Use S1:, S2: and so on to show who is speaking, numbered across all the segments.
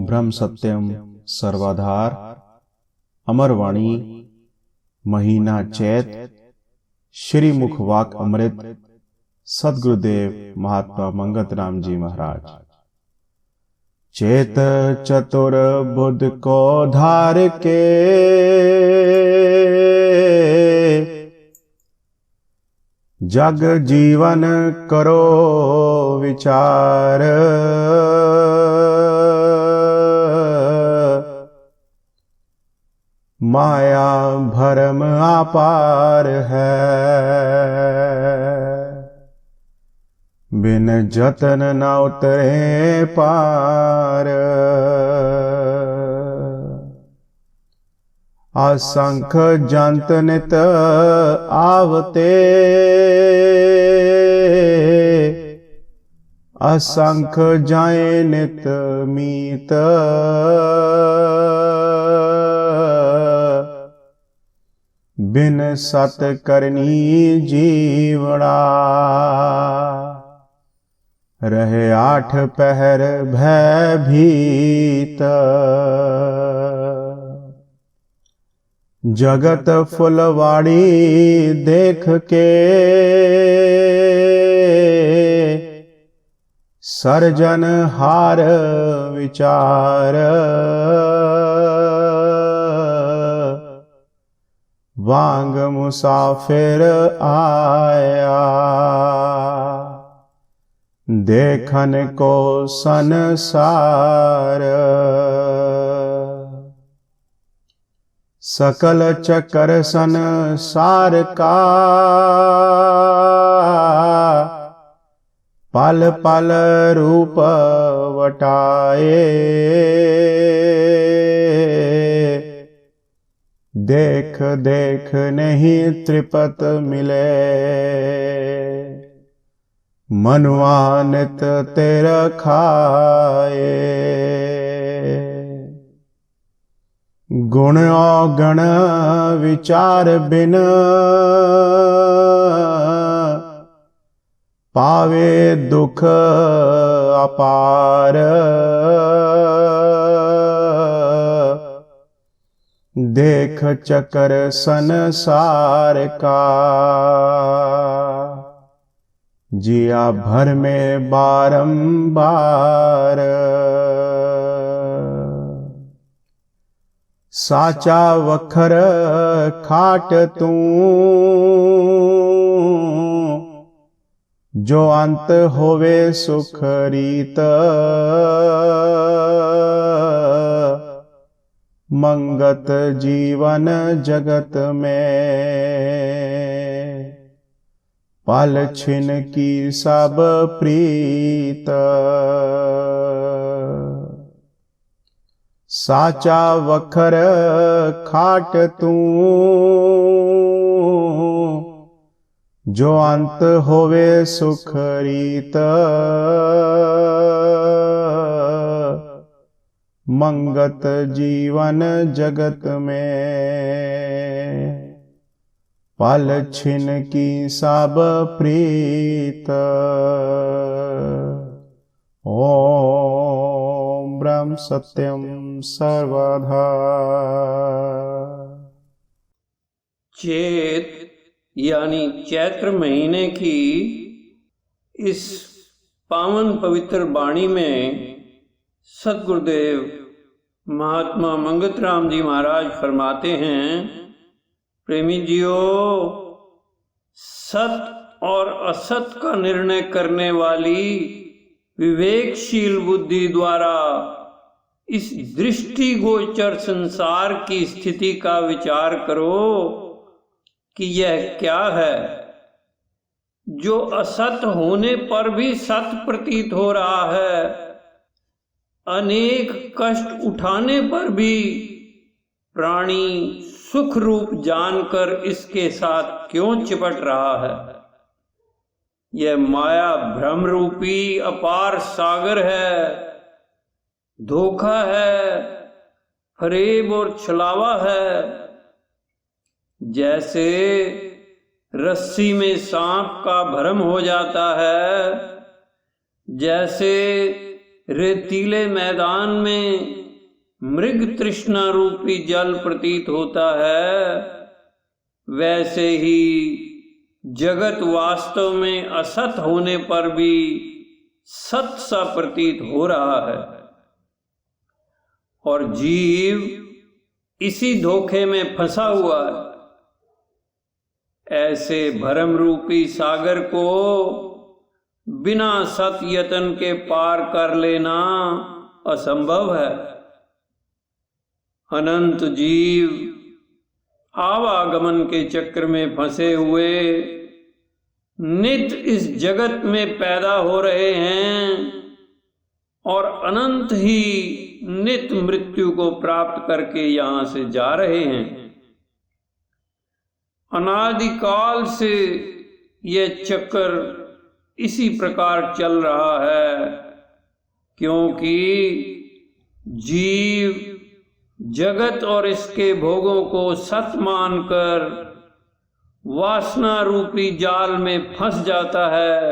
S1: ब्रह्म सत्यम सर्वाधार। अमरवाणी महीना चैत। श्री मुखवाक अमृत सदगुरुदेव महात्मा मंगत राम जी महाराज। चेत चतुर बुद्ध को धार के, जग जीवन करो विचार। माया भरम अपार है, बिन जतन न उतरे पार। असंख जंत नित आवते, असंख जाए नित मीत। बिन सत करनी जीवड़ा, रहे आठ पहर भयभीत। जगत फुलवाड़ी देख के, सर्जन हार विचार। वांग मुसाफिर आया, देखन को संसार। सकल चकर संसार का, पल पल रूप वटाए। देख देख नहीं त्रिपत मिले, मनुआनित तेरा खाए। गुण औगण विचार बिन, पावे दुख अपार। देख चकर संसार का, जिया भर में बारंबार। साचा वखर खाट तू, जो अंत होवे सुख रीत। मंगत जीवन जगत में, पल छिन की सब प्रीत। साचा वखर खाट तू, जो अंत होवे सुख रीत। मंगत जीवन जगत में, पल छिन की सब प्रीत। ओम ब्रह्म सत्यम सर्वधा।
S2: चेत यानी चैत्र महीने की इस पावन पवित्र वाणी में सद्गुरुदेव महात्मा मंगत राम जी महाराज फरमाते हैं, प्रेमी जियो, सत और असत का निर्णय करने वाली विवेकशील बुद्धि द्वारा इस दृष्टिगोचर संसार की स्थिति का विचार करो कि यह क्या है जो असत होने पर भी सत प्रतीत हो रहा है। अनेक कष्ट उठाने पर भी प्राणी सुख रूप जानकर इसके साथ क्यों चिपट रहा है। यह माया भ्रम रूपी अपार सागर है, धोखा है, फरेब और छलावा है। जैसे रस्सी में सांप का भ्रम हो जाता है, जैसे रेतीले मैदान में मृग तृष्णा रूपी जल प्रतीत होता है, वैसे ही जगत वास्तव में असत होने पर भी सत सा प्रतीत हो रहा है और जीव इसी धोखे में फंसा हुआ है। ऐसे भ्रम रूपी सागर को बिना सत यतन के पार कर लेना असंभव है। अनंत जीव आवागमन के चक्र में फंसे हुए नित इस जगत में पैदा हो रहे हैं और अनंत ही नित मृत्यु को प्राप्त करके यहां से जा रहे हैं। अनादिकाल से यह चक्र इसी प्रकार चल रहा है, क्योंकि जीव जगत और इसके भोगों को सत मानकर वासना रूपी जाल में फंस जाता है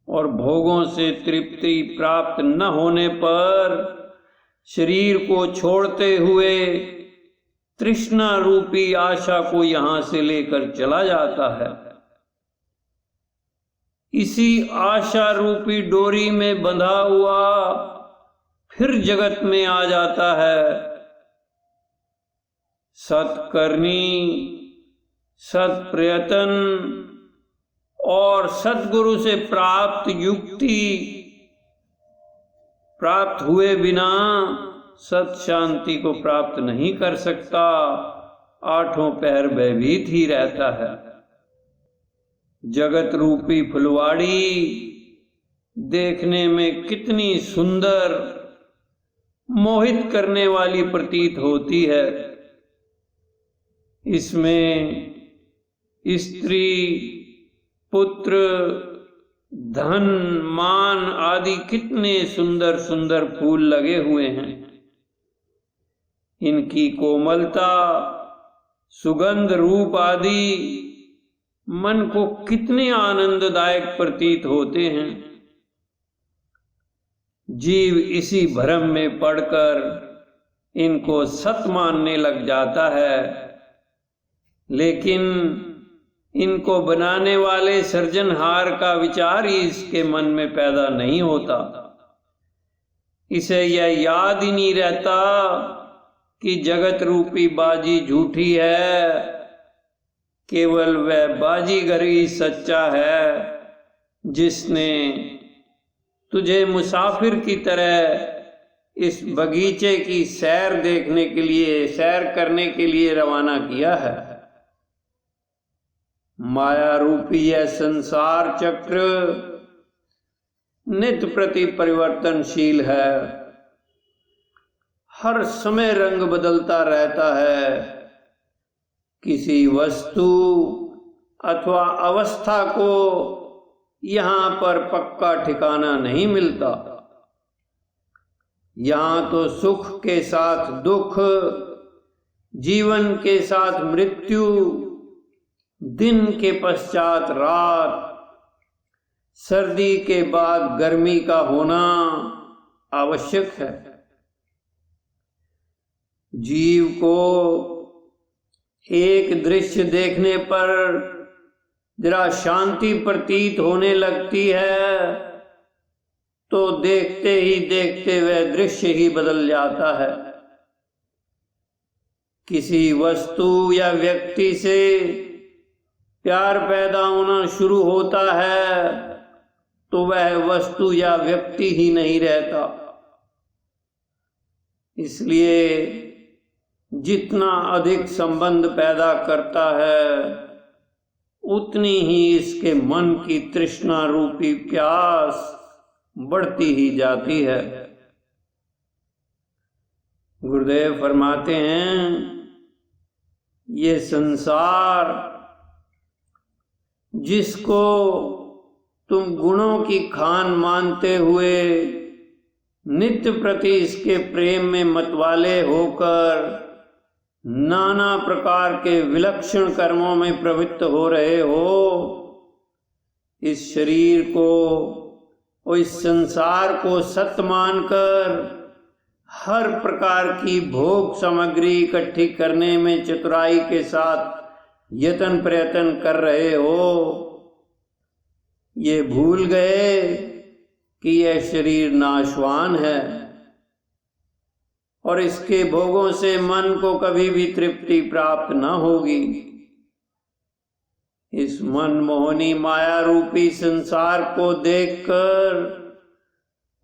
S2: और भोगों से तृप्ति प्राप्त न होने पर शरीर को छोड़ते हुए तृष्णा रूपी आशा को यहां से लेकर चला जाता है। इसी आशा रूपी डोरी में बंधा हुआ फिर जगत में आ जाता है। सत्कर्मी, सत्प्रयत्न और सद्गुरु से प्राप्त युक्ति प्राप्त हुए बिना सत शांति को प्राप्त नहीं कर सकता। आठों पहर भयभीत ही रहता है। जगत रूपी फुलवाड़ी देखने में कितनी सुंदर, मोहित करने वाली प्रतीत होती है। इसमें स्त्री, पुत्र, धन, मान आदि कितने सुंदर सुंदर फूल लगे हुए हैं। इनकी कोमलता, सुगंध, रूप आदि मन को कितने आनंददायक प्रतीत होते हैं। जीव इसी भ्रम में पड़कर इनको सत मानने लग जाता है, लेकिन इनको बनाने वाले सृजनहार का विचार ही इसके मन में पैदा नहीं होता। इसे यह याद ही नहीं रहता कि जगत रूपी बाजी झूठी है, केवल वह बाजीगर ही सच्चा है जिसने तुझे मुसाफिर की तरह इस बगीचे की सैर देखने के लिए, सैर करने के लिए रवाना किया है। माया रूपी यह संसार चक्र नित प्रति परिवर्तनशील है। हर समय रंग बदलता रहता है। किसी वस्तु अथवा अवस्था को यहां पर पक्का ठिकाना नहीं मिलता। यहां तो सुख के साथ दुख, जीवन के साथ मृत्यु, दिन के पश्चात रात, सर्दी के बाद गर्मी का होना आवश्यक है। जीव को एक दृश्य देखने पर जरा शांति प्रतीत होने लगती है तो देखते ही देखते वह दृश्य ही बदल जाता है। किसी वस्तु या व्यक्ति से प्यार पैदा होना शुरू होता है तो वह वस्तु या व्यक्ति ही नहीं रहता। इसलिए जितना अधिक संबंध पैदा करता है उतनी ही इसके मन की तृष्णा रूपी प्यास बढ़ती ही जाती है। गुरुदेव फरमाते हैं, ये संसार जिसको तुम गुणों की खान मानते हुए नित्य प्रति इसके प्रेम में मतवाले होकर नाना प्रकार के विलक्षण कर्मों में प्रवृत्त हो रहे हो, इस शरीर को और इस संसार को सत्य मानकर हर प्रकार की भोग सामग्री इकट्ठी करने में चतुराई के साथ यत्न प्रयत्न कर रहे हो, ये भूल गए कि यह शरीर नाशवान है और इसके भोगों से मन को कभी भी तृप्ति प्राप्त न होगी। इस मनमोहनी माया रूपी संसार को देखकर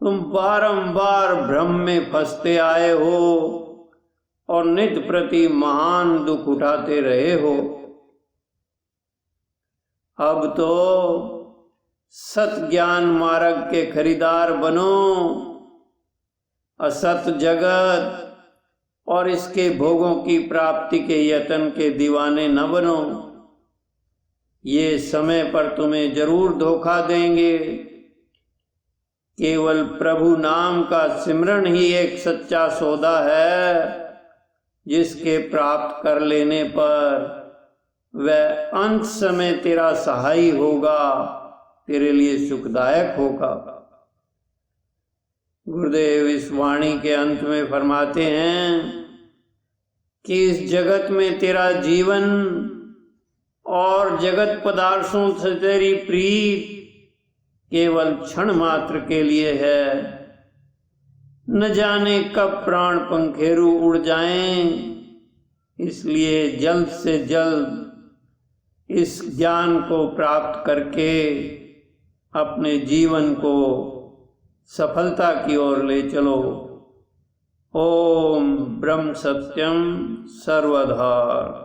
S2: तुम बारंबार भ्रम में फंसते आए हो और नित्य प्रति महान दुख उठाते रहे हो। अब तो सत ज्ञान मार्ग के खरीदार बनो, असत जगत और इसके भोगों की प्राप्ति के यत्न के दीवाने न बनो। ये समय पर तुम्हें जरूर धोखा देंगे। केवल प्रभु नाम का सिमरन ही एक सच्चा सौदा है, जिसके प्राप्त कर लेने पर वह अंत समय तेरा सहाय होगा, तेरे लिए सुखदायक होगा। गुरुदेव इस वाणी के अंत में फरमाते हैं कि इस जगत में तेरा जीवन और जगत पदार्थों से तेरी प्रीत केवल क्षण मात्र के लिए है। न जाने कब प्राण पंखेरु उड़ जाएं, इसलिए जल्द से जल्द इस ज्ञान को प्राप्त करके अपने जीवन को सफलता की ओर ले चलो। ओम ब्रह्म सत्यम सर्वधा।